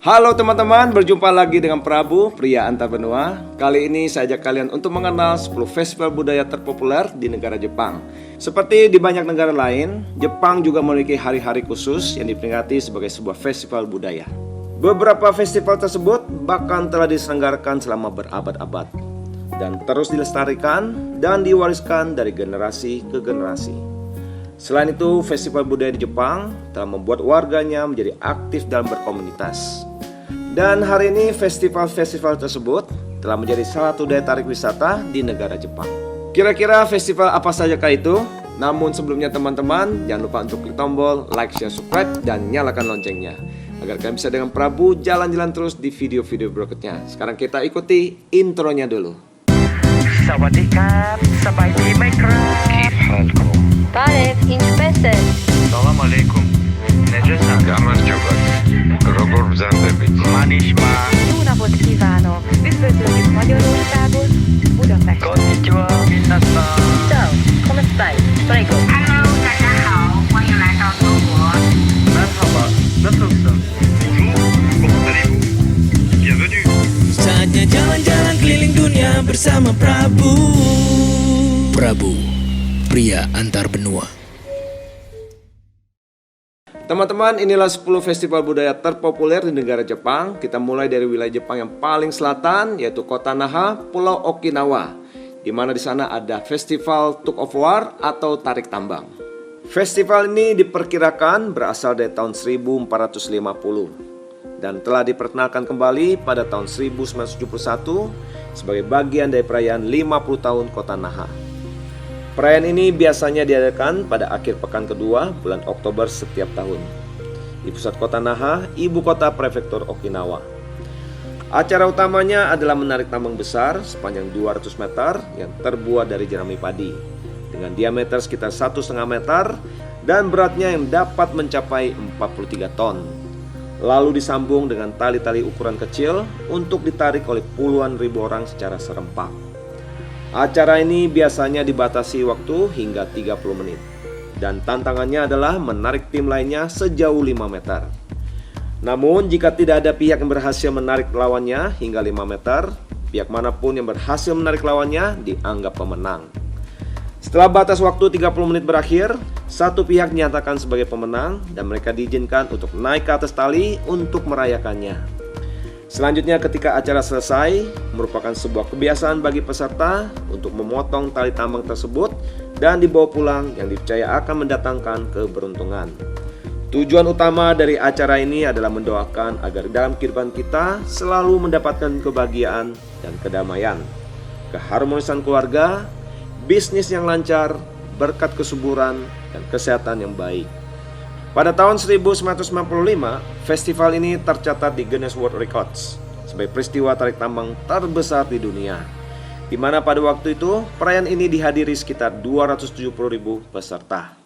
Halo teman-teman, berjumpa lagi dengan Prabu, pria antar benua. Kali ini saya ajak kalian untuk mengenal 10 festival budaya terpopuler di negara Jepang. Seperti di banyak negara lain, Jepang juga memiliki hari-hari khusus yang diperingati sebagai sebuah festival budaya. Beberapa festival tersebut bahkan telah diselenggarakan selama berabad-abad dan terus dilestarikan dan diwariskan dari generasi ke generasi. Selain itu, festival budaya di Jepang telah membuat warganya menjadi aktif dalam berkomunitas. Dan hari ini festival-festival tersebut telah menjadi salah satu daya tarik wisata di negara Jepang. Kira-kira festival apa sajakah itu? Namun sebelumnya teman-teman, jangan lupa untuk klik tombol like, share, subscribe, dan nyalakan loncengnya agar kalian bisa dengan Prabu jalan-jalan terus di video-video berikutnya. Sekarang kita ikuti intronya dulu. Sawadikap, sampai di Minecraft. كيف حالكم؟ طارق إنجبسل السلام عليكم. نجسا. يا مرحبا. Rogor Zandevich. Manisma. Jó napot kívánok! Üdvözöljük Magyarországot, Budapest! Konnichiwa, minasan. Ciao, come stai? Prego. Merhaba, nasılsın? Comment allez-vous? Bienvenue. Saatnya jalan-jalan keliling dunia bersama Prabu. Prabu, pria antar benua. Teman-teman, inilah 10 festival budaya terpopuler di negara Jepang. Kita mulai dari wilayah Jepang yang paling selatan, yaitu kota Naha, Pulau Okinawa, di mana di sana ada festival Tug of War atau tarik tambang. Festival ini diperkirakan berasal dari tahun 1450 dan telah diperkenalkan kembali pada tahun 1971 sebagai bagian dari perayaan 50 tahun kota Naha. Perayaan ini biasanya diadakan pada akhir pekan kedua bulan Oktober setiap tahun di pusat kota Naha, ibu kota prefektur Okinawa. Acara utamanya adalah menarik tambang besar sepanjang 200 meter yang terbuat dari jerami padi dengan diameter sekitar 1,5 meter dan beratnya yang dapat mencapai 43 ton. Lalu disambung dengan tali-tali ukuran kecil untuk ditarik oleh puluhan ribu orang secara serempak. Acara ini biasanya dibatasi waktu hingga 30 menit dan tantangannya adalah menarik tim lainnya sejauh 5 meter. Namun jika tidak ada pihak yang berhasil menarik lawannya hingga 5 meter, pihak manapun yang berhasil menarik lawannya dianggap pemenang. Setelah batas waktu 30 menit berakhir, satu pihak dinyatakan sebagai pemenang dan mereka diizinkan untuk naik ke atas tali untuk merayakannya. Selanjutnya ketika acara selesai, merupakan sebuah kebiasaan bagi peserta untuk memotong tali tambang tersebut dan dibawa pulang yang dipercaya akan mendatangkan keberuntungan. Tujuan utama dari acara ini adalah mendoakan agar dalam kehidupan kita selalu mendapatkan kebahagiaan dan kedamaian, keharmonisan keluarga, bisnis yang lancar, berkat kesuburan, dan kesehatan yang baik. Pada tahun 1995, festival ini tercatat di Guinness World Records sebagai peristiwa tarik tambang terbesar di dunia, di mana pada waktu itu perayaan ini dihadiri sekitar 270.000 peserta.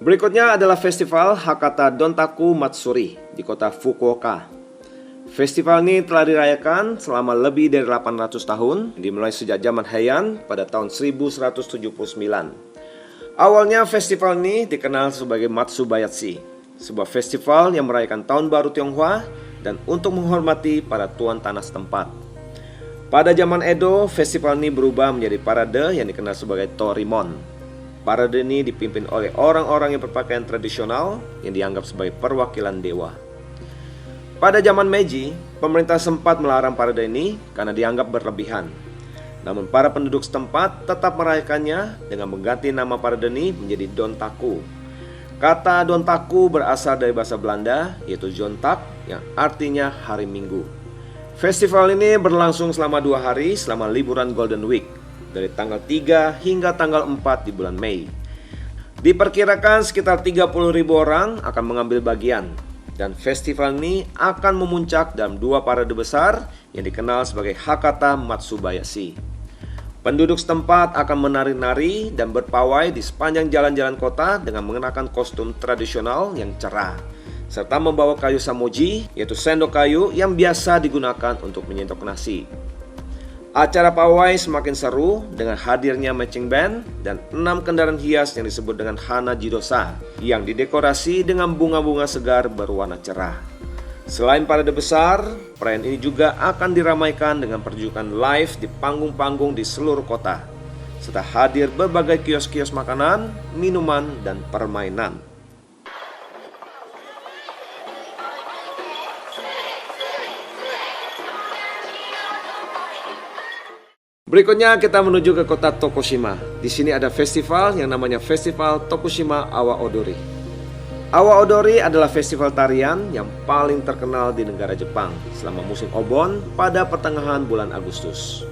Berikutnya adalah festival Hakata Dontaku Matsuri di kota Fukuoka. Festival ini telah dirayakan selama lebih dari 800 tahun, dimulai sejak zaman Heian pada tahun 1179. Awalnya festival ini dikenal sebagai Matsubayashi, sebuah festival yang merayakan tahun baru Tionghoa dan untuk menghormati para tuan tanah setempat. Pada zaman Edo, festival ini berubah menjadi parade yang dikenal sebagai Torimon. Parade ini dipimpin oleh orang-orang yang berpakaian tradisional yang dianggap sebagai perwakilan dewa. Pada zaman Meiji, pemerintah sempat melarang parade ini karena dianggap berlebihan. Namun para penduduk setempat tetap merayakannya dengan mengganti nama parade ini menjadi Dontaku. Kata Dontaku berasal dari bahasa Belanda yaitu Zondag yang artinya hari Minggu. Festival ini berlangsung selama 2 hari selama liburan Golden Week, dari tanggal 3 hingga tanggal 4 di bulan Mei. Diperkirakan sekitar 30.000 orang akan mengambil bagian dan festival ini akan memuncak dalam 2 parade besar yang dikenal sebagai Hakata Matsubayashi. Penduduk setempat akan menari-nari dan berpawai di sepanjang jalan-jalan kota dengan mengenakan kostum tradisional yang cerah, serta membawa kayu samoji, yaitu sendok kayu yang biasa digunakan untuk menyendok nasi. Acara pawai semakin seru dengan hadirnya marching band dan 6 kendaraan hias yang disebut dengan Hana Jidosa yang didekorasi dengan bunga-bunga segar berwarna cerah. Selain parade besar, perayaan ini juga akan diramaikan dengan pertunjukan live di panggung-panggung di seluruh kota, serta hadir berbagai kios-kios makanan, minuman, dan permainan. Berikutnya kita menuju ke kota Tokushima. Di sini ada festival yang namanya Festival Tokushima Awa Odori. Awa Odori adalah festival tarian yang paling terkenal di negara Jepang selama musim Obon pada pertengahan bulan Agustus.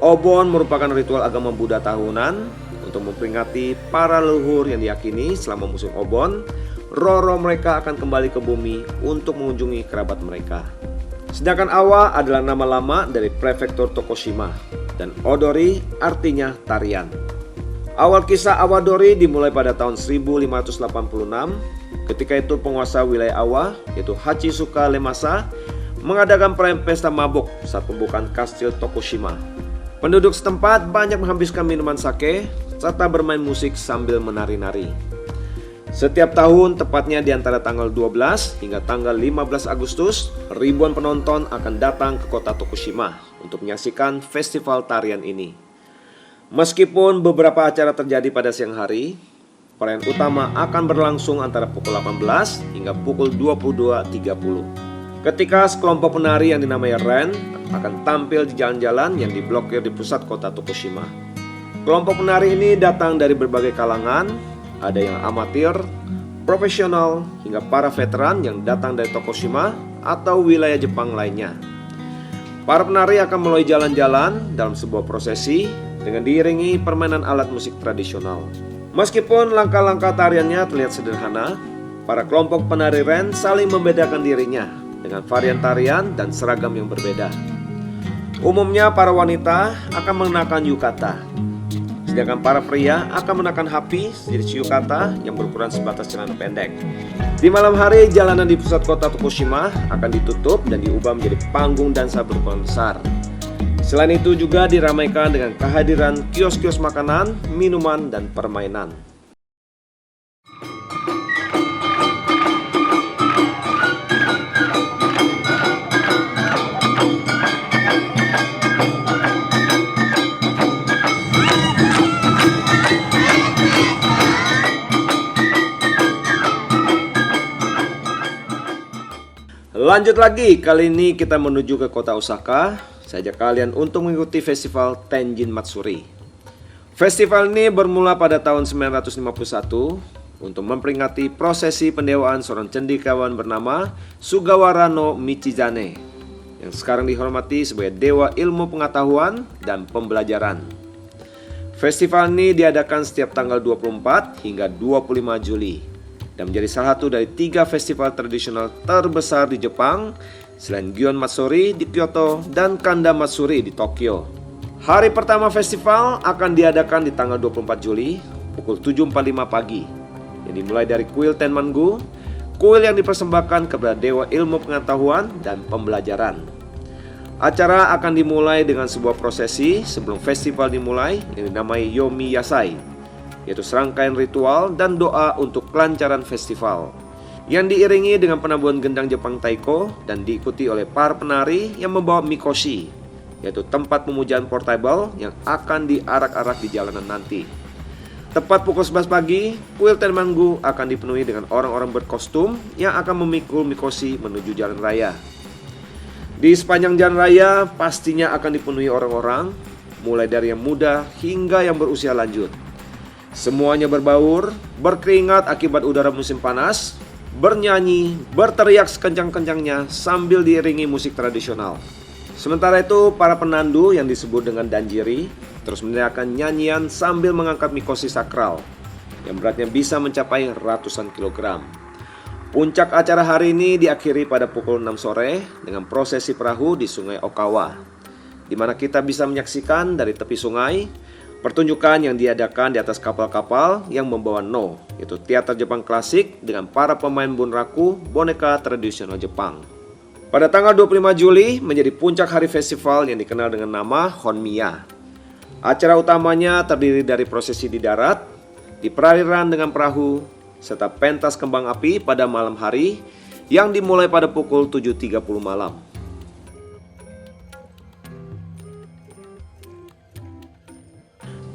Obon merupakan ritual agama Buddha tahunan untuk memperingati para leluhur yang diyakini selama musim Obon, roh-roh mereka akan kembali ke bumi untuk mengunjungi kerabat mereka. Sedangkan Awa adalah nama lama dari prefektur Tokushima dan Odori artinya tarian. Awal kisah Awa Odori dimulai pada tahun 1586. Ketika itu penguasa wilayah Awa, yaitu Hachisuka Lemasa, mengadakan perayaan pesta mabuk saat pembukaan kastil Tokushima. Penduduk setempat banyak menghabiskan minuman sake serta bermain musik sambil menari-nari. Setiap tahun, tepatnya di antara tanggal 12 hingga tanggal 15 Agustus, ribuan penonton akan datang ke kota Tokushima untuk menyaksikan festival tarian ini. Meskipun beberapa acara terjadi pada siang hari, perayaan utama akan berlangsung antara pukul 18 hingga pukul 22.30. Ketika sekelompok penari yang dinamai Ren akan tampil di jalan-jalan yang diblokir di pusat kota Tokushima. Kelompok penari ini datang dari berbagai kalangan, ada yang amatir, profesional, hingga para veteran yang datang dari Tokushima atau wilayah Jepang lainnya. Para penari akan melalui jalan-jalan dalam sebuah prosesi dengan diiringi permainan alat musik tradisional. Meskipun langkah-langkah tariannya terlihat sederhana, para kelompok penari Ren saling membedakan dirinya dengan varian tarian dan seragam yang berbeda. Umumnya para wanita akan mengenakan yukata, sedangkan para pria akan mengenakan hapi sejenis yukata yang berukuran sebatas celana pendek. Di malam hari, jalanan di pusat kota Tokushima akan ditutup dan diubah menjadi panggung dansa berukuran besar. Selain itu juga diramaikan dengan kehadiran kios-kios makanan, minuman, dan permainan. Lanjut lagi, kali ini kita menuju ke kota Osaka. Saya ajak kalian untuk mengikuti festival Tenjin Matsuri. Festival ini bermula pada tahun 951 untuk memperingati prosesi pendewaan seorang cendikawan bernama Sugawara no Michizane yang sekarang dihormati sebagai dewa ilmu pengetahuan dan pembelajaran. Festival ini diadakan setiap tanggal 24 hingga 25 Juli dan menjadi salah satu dari 3 festival tradisional terbesar di Jepang selain Gion Matsuri di Kyoto dan Kanda Matsuri di Tokyo. Hari pertama festival akan diadakan di tanggal 24 Juli pukul 7.45 pagi yang dimulai dari kuil Tenmangu, kuil yang dipersembahkan kepada dewa ilmu pengetahuan dan pembelajaran. Acara akan dimulai dengan sebuah prosesi sebelum festival dimulai yang dinamai Yomi Yasai, yaitu serangkaian ritual dan doa untuk kelancaran festival yang diiringi dengan penabuhan gendang Jepang Taiko dan diikuti oleh para penari yang membawa mikoshi, yaitu tempat pemujaan portable yang akan diarak-arak di jalanan nanti. Tepat pukul 11 pagi, kuil Tenmangu akan dipenuhi dengan orang-orang berkostum yang akan memikul mikoshi menuju jalan raya. Di sepanjang jalan raya pastinya akan dipenuhi orang-orang, mulai dari yang muda hingga yang berusia lanjut. Semuanya berbaur, berkeringat akibat udara musim panas, bernyanyi, berteriak sekencang-kencangnya sambil diiringi musik tradisional. Sementara itu, para penandu yang disebut dengan danjiri terus meneriakkan nyanyian sambil mengangkat mikoshi sakral yang beratnya bisa mencapai ratusan kilogram. Puncak acara hari ini diakhiri pada pukul 6 sore dengan prosesi perahu di Sungai Okawa. di mana kita bisa menyaksikan dari tepi sungai pertunjukan yang diadakan di atas kapal-kapal yang membawa no, yaitu teater Jepang klasik dengan para pemain bunraku, boneka tradisional Jepang. Pada tanggal 25 Juli menjadi puncak hari festival yang dikenal dengan nama Honmiya. Acara utamanya terdiri dari prosesi di darat, di perairan dengan perahu, serta pentas kembang api pada malam hari yang dimulai pada pukul 7.30 malam.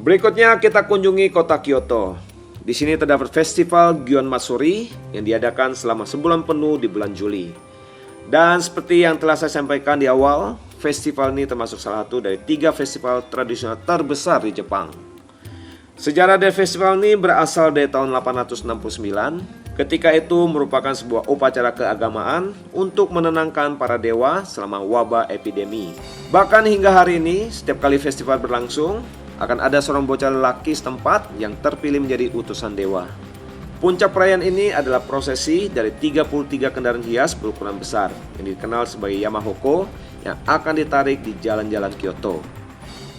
Berikutnya kita kunjungi kota Kyoto. Di sini terdapat festival Gion Matsuri yang diadakan selama sebulan penuh di bulan Juli. Dan seperti yang telah saya sampaikan di awal, festival ini termasuk salah satu dari 3 festival tradisional terbesar di Jepang. Sejarah dari festival ini berasal dari tahun 869. Ketika itu merupakan sebuah upacara keagamaan untuk menenangkan para dewa selama wabah epidemi. Bahkan hingga hari ini, setiap kali festival berlangsung, akan ada seorang bocah lelaki setempat yang terpilih menjadi utusan dewa. Puncak perayaan ini adalah prosesi dari 33 kendaraan hias berukuran besar yang dikenal sebagai Yamahoko yang akan ditarik di jalan-jalan Kyoto.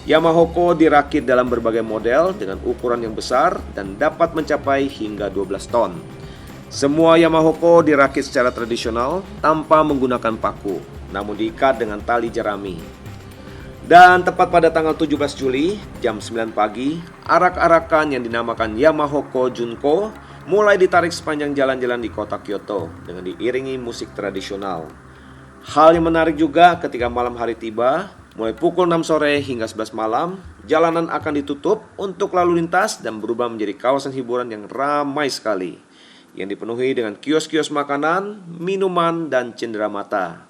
Yamahoko dirakit dalam berbagai model dengan ukuran yang besar dan dapat mencapai hingga 12 ton. Semua Yamahoko dirakit secara tradisional tanpa menggunakan paku, namun diikat dengan tali jerami. Dan tepat pada tanggal 17 Juli, jam 9 pagi, arak-arakan yang dinamakan Yamahoko Junko mulai ditarik sepanjang jalan-jalan di kota Kyoto dengan diiringi musik tradisional. Hal yang menarik juga ketika malam hari tiba, mulai pukul 6 sore hingga 11 malam, jalanan akan ditutup untuk lalu lintas dan berubah menjadi kawasan hiburan yang ramai sekali, yang dipenuhi dengan kios-kios makanan, minuman, dan cenderamata.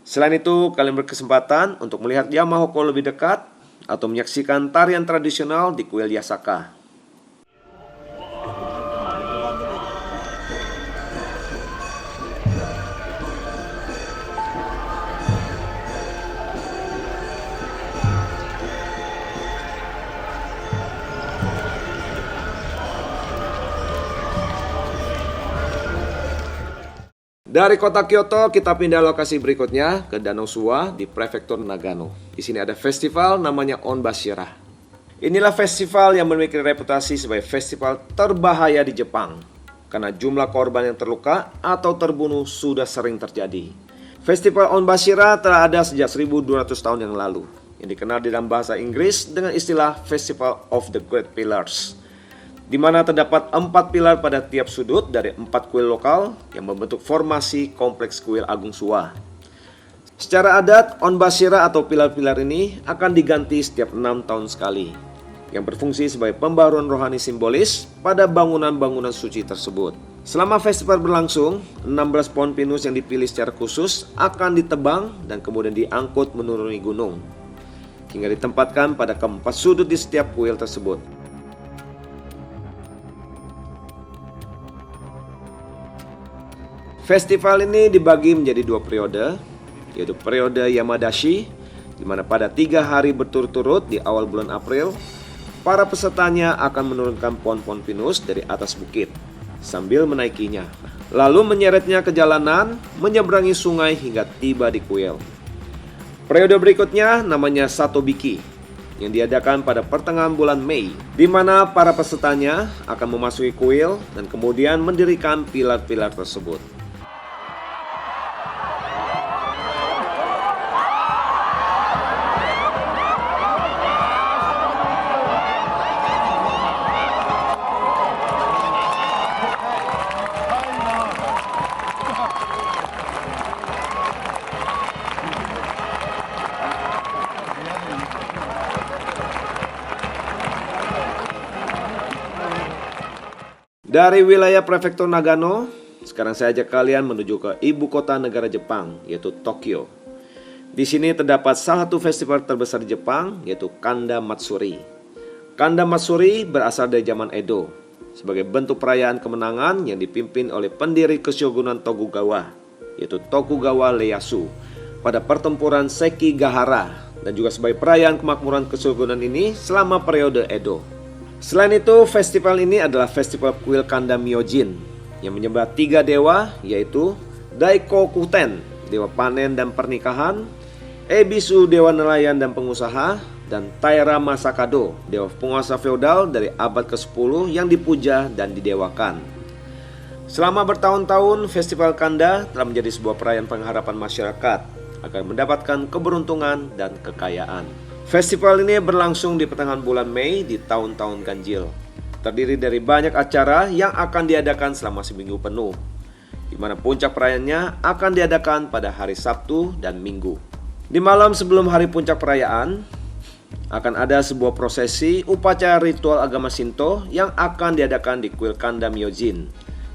Selain itu, kalian berkesempatan untuk melihat Yamahoko lebih dekat atau menyaksikan tarian tradisional di kuil Yasaka. Dari kota Kyoto kita pindah lokasi berikutnya ke Danau Suwa di prefektur Nagano. Di sini ada festival namanya Onbashira. Inilah festival yang memiliki reputasi sebagai festival terbahaya di Jepang karena jumlah korban yang terluka atau terbunuh sudah sering terjadi. Festival Onbashira telah ada sejak 1200 tahun yang lalu, yang dikenal di dalam bahasa Inggris dengan istilah Festival of the Great Pillars, di mana terdapat 4 pilar pada tiap sudut dari 4 kuil lokal yang membentuk formasi kompleks kuil Agung Suwa. Secara adat, Onbashira atau pilar-pilar ini akan diganti setiap 6 tahun sekali, yang berfungsi sebagai pembaruan rohani simbolis pada bangunan-bangunan suci tersebut. Selama festival berlangsung, 16 pohon pinus yang dipilih secara khusus akan ditebang dan kemudian diangkut menuruni gunung, hingga ditempatkan pada keempat sudut di setiap kuil tersebut. Festival ini dibagi menjadi 2 periode, yaitu periode Yamadashi, di mana pada 3 hari berturut-turut di awal bulan April, para pesertanya akan menurunkan pohon-pohon pinus dari atas bukit sambil menaikinya, lalu menyeretnya ke jalanan, menyeberangi sungai hingga tiba di kuil. Periode berikutnya namanya Satobiki, yang diadakan pada pertengahan bulan Mei, di mana para pesertanya akan memasuki kuil dan kemudian mendirikan pilar-pilar tersebut. Dari wilayah prefektur Nagano, sekarang saya ajak kalian menuju ke ibu kota negara Jepang, yaitu Tokyo. Di sini terdapat salah satu festival terbesar di Jepang, yaitu Kanda Matsuri. Kanda Matsuri berasal dari zaman Edo, sebagai bentuk perayaan kemenangan yang dipimpin oleh pendiri Keshogunan Tokugawa, yaitu Tokugawa Ieyasu, pada pertempuran Sekigahara, dan juga sebagai perayaan kemakmuran Keshogunan ini selama periode Edo. Selain itu, festival ini adalah festival kuil Kanda Myojin yang menyembah 3 dewa, yaitu Daikokuten, dewa panen dan pernikahan, Ebisu, dewa nelayan dan pengusaha, dan Taira Masakado, dewa penguasa feodal dari abad ke-10 yang dipuja dan didewakan. Selama bertahun-tahun, Festival Kanda telah menjadi sebuah perayaan pengharapan masyarakat agar mendapatkan keberuntungan dan kekayaan. Festival ini berlangsung di pertengahan bulan Mei di tahun-tahun ganjil. Terdiri dari banyak acara yang akan diadakan selama seminggu penuh, di mana puncak perayaannya akan diadakan pada hari Sabtu dan Minggu. Di malam sebelum hari puncak perayaan, akan ada sebuah prosesi upacara ritual agama Shinto yang akan diadakan di kuil Kanda Myojin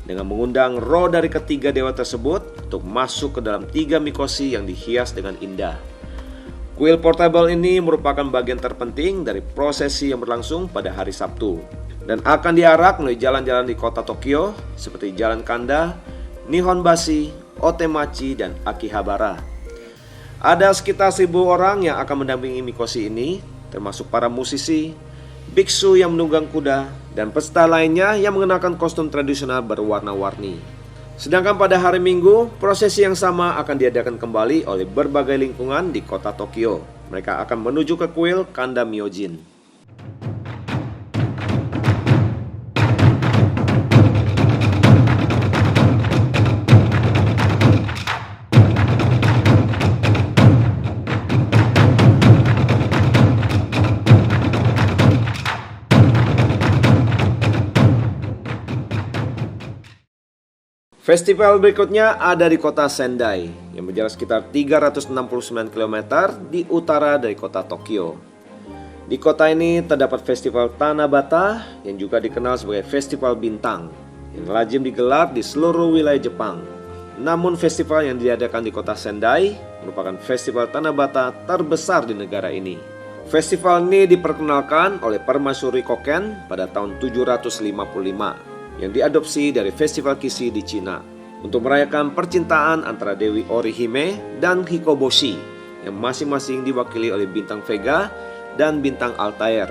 dengan mengundang roh dari ketiga dewa tersebut untuk masuk ke dalam 3 mikoshi yang dihias dengan indah. Kuil portable ini merupakan bagian terpenting dari prosesi yang berlangsung pada hari Sabtu dan akan diarak melalui jalan-jalan di kota Tokyo seperti Jalan Kanda, Nihonbashi, Otemachi, dan Akihabara. Ada sekitar 1.000 orang yang akan mendampingi mikoshi ini, termasuk para musisi, biksu yang menunggang kuda, dan peserta lainnya yang mengenakan kostum tradisional berwarna-warni. Sedangkan pada hari Minggu, prosesi yang sama akan diadakan kembali oleh berbagai lingkungan di kota Tokyo. Mereka akan menuju ke kuil Kanda Myojin. Festival berikutnya ada di kota Sendai yang berjarak sekitar 369 km di utara dari kota Tokyo. Di kota ini terdapat festival Tanabata yang juga dikenal sebagai Festival Bintang yang lazim digelar di seluruh wilayah Jepang. Namun festival yang diadakan di kota Sendai merupakan festival Tanabata terbesar di negara ini. Festival ini diperkenalkan oleh permaisuri Koken pada tahun 755 yang diadopsi dari festival Kishi di Cina untuk merayakan percintaan antara Dewi Orihime dan Hikoboshi yang masing-masing diwakili oleh bintang Vega dan bintang Altair.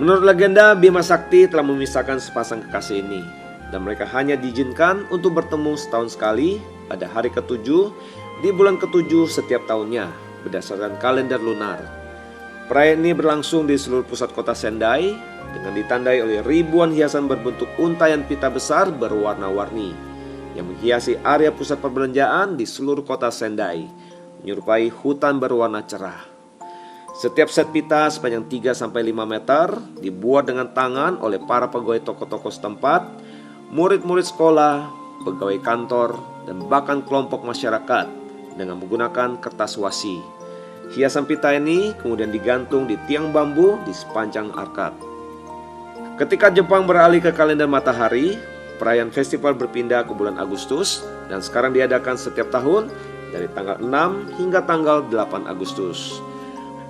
Menurut legenda, Bima Sakti telah memisahkan sepasang kekasih ini dan mereka hanya diizinkan untuk bertemu setahun sekali pada hari ke-7 di bulan ke-7 setiap tahunnya berdasarkan kalender lunar. Perayaan ini berlangsung di seluruh pusat kota Sendai dengan ditandai oleh ribuan hiasan berbentuk untayan pita besar berwarna-warni yang menghiasi area pusat perbelanjaan di seluruh kota Sendai, menyerupai hutan berwarna cerah. Setiap set pita sepanjang 3-5 meter dibuat dengan tangan oleh para pegawai toko-toko setempat, murid-murid sekolah, pegawai kantor, dan bahkan kelompok masyarakat dengan menggunakan kertas wasi. Hiasan pita ini kemudian digantung di tiang bambu di sepanjang arkad. Ketika Jepang beralih ke kalender matahari, perayaan festival berpindah ke bulan Agustus dan sekarang diadakan setiap tahun dari tanggal 6 hingga tanggal 8 Agustus.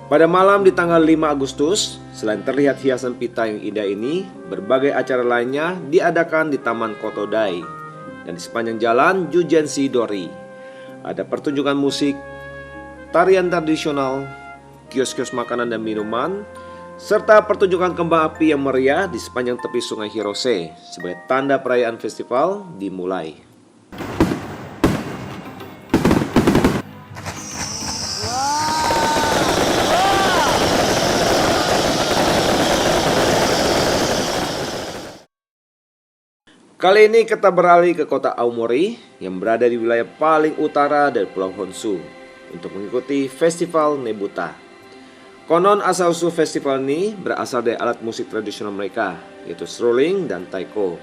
Pada malam di tanggal 5 Agustus, selain terlihat hiasan pita yang indah ini, berbagai acara lainnya diadakan di Taman Kotodai dan di sepanjang jalan Jujenshi Dori. Ada pertunjukan musik, tarian tradisional, kios-kios makanan dan minuman, serta pertunjukan kembang api yang meriah di sepanjang tepi sungai Hirose sebagai tanda perayaan festival dimulai. Kali ini kita beralih ke kota Aomori yang berada di wilayah paling utara dari Pulau Honshu untuk mengikuti festival Nebuta. Konon asal-usul festival ini berasal dari alat musik tradisional mereka, yaitu seruling dan taiko,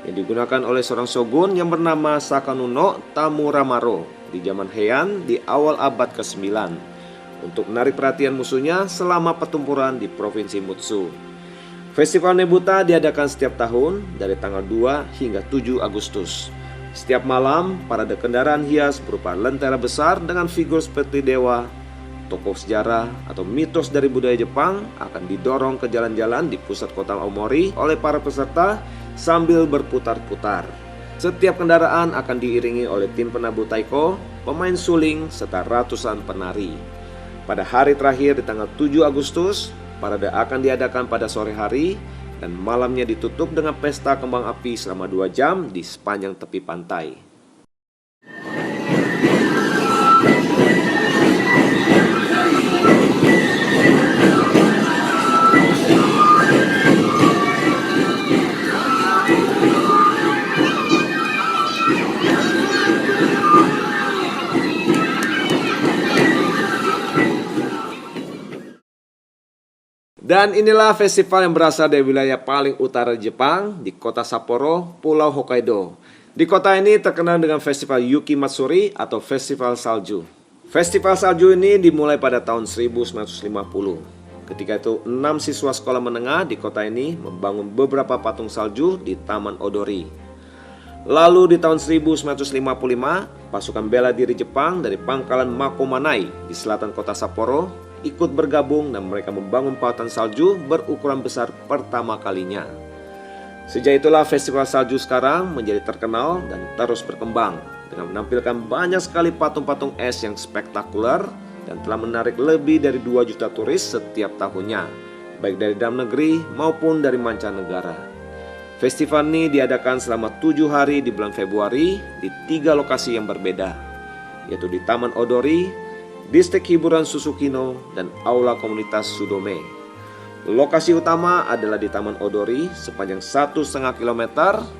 yang digunakan oleh seorang shogun yang bernama Sakanuno Tamuramaro di zaman Heian di awal abad ke-9 untuk menarik perhatian musuhnya selama pertempuran di provinsi Mutsu. Festival Nebuta diadakan setiap tahun dari tanggal 2 hingga 7 Agustus. Setiap malam, parade kendaraan hias berupa lentera besar dengan figur seperti dewa, tokoh sejarah atau mitos dari budaya Jepang akan didorong ke jalan-jalan di pusat kota Aomori oleh para peserta sambil berputar-putar. Setiap kendaraan akan diiringi oleh tim penabuh taiko, pemain suling, serta ratusan penari. Pada hari terakhir di tanggal 7 Agustus, parade akan diadakan pada sore hari dan malamnya ditutup dengan pesta kembang api selama 2 jam di sepanjang tepi pantai. Dan inilah festival yang berasal dari wilayah paling utara Jepang, di kota Sapporo, Pulau Hokkaido. Di kota ini terkenal dengan festival Yuki Matsuri atau festival salju. Festival salju ini dimulai pada tahun 1950. Ketika itu 6 siswa sekolah menengah di kota ini membangun beberapa patung salju di Taman Odori. Lalu di tahun 1955, pasukan bela diri Jepang dari pangkalan Makomanai di selatan kota Sapporo ikut bergabung dan mereka membangun pautan salju berukuran besar pertama kalinya. Sejak itulah festival salju sekarang menjadi terkenal dan terus berkembang dengan menampilkan banyak sekali patung-patung es yang spektakuler dan telah menarik lebih dari 2 juta turis setiap tahunnya, baik dari dalam negeri maupun dari mancanegara. Festival ini diadakan selama 7 hari di bulan Februari di 3 lokasi yang berbeda, yaitu di Taman Odori, Distrik Hiburan Susukino, dan Aula Komunitas Sudome. Lokasi utama adalah di Taman Odori sepanjang 1,5 km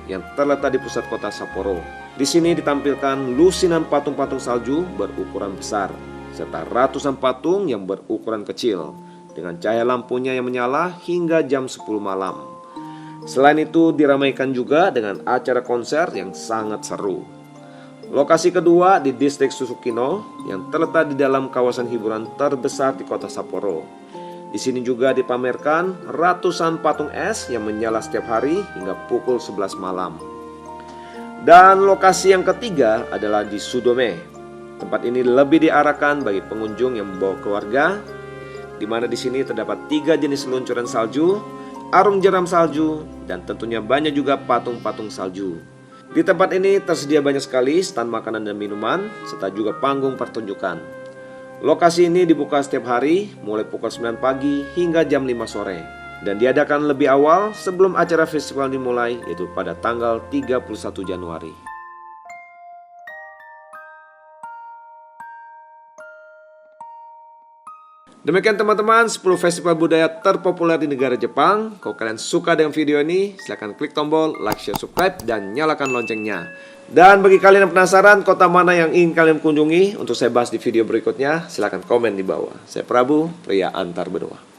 yang terletak di pusat kota Sapporo. Di sini ditampilkan lusinan patung-patung salju berukuran besar, serta ratusan patung yang berukuran kecil, dengan cahaya lampunya yang menyala hingga jam 10 malam. Selain itu diramaikan juga dengan acara konser yang sangat seru. Lokasi kedua di distrik Susukino yang terletak di dalam kawasan hiburan terbesar di kota Sapporo. Di sini juga dipamerkan ratusan patung es yang menyala setiap hari hingga pukul 11 malam. Dan lokasi yang ketiga adalah di Sudome. Tempat ini lebih diarahkan bagi pengunjung yang membawa keluarga, di mana di sini terdapat 3 jenis luncuran salju, arung jeram salju, dan tentunya banyak juga patung-patung salju. Di tempat ini tersedia banyak sekali stand makanan dan minuman, serta juga panggung pertunjukan. Lokasi ini dibuka setiap hari, mulai pukul 9 pagi hingga jam 5 sore. Dan diadakan lebih awal sebelum acara festival dimulai, yaitu pada tanggal 31 Januari. Demikian teman-teman 10 festival budaya terpopuler di negara Jepang. Kalau kalian suka dengan video ini, silahkan klik tombol like, share, subscribe, dan nyalakan loncengnya. Dan bagi kalian yang penasaran kota mana yang ingin kalian kunjungi untuk saya bahas di video berikutnya, silahkan komen di bawah. Saya Prabu, pria antar benua.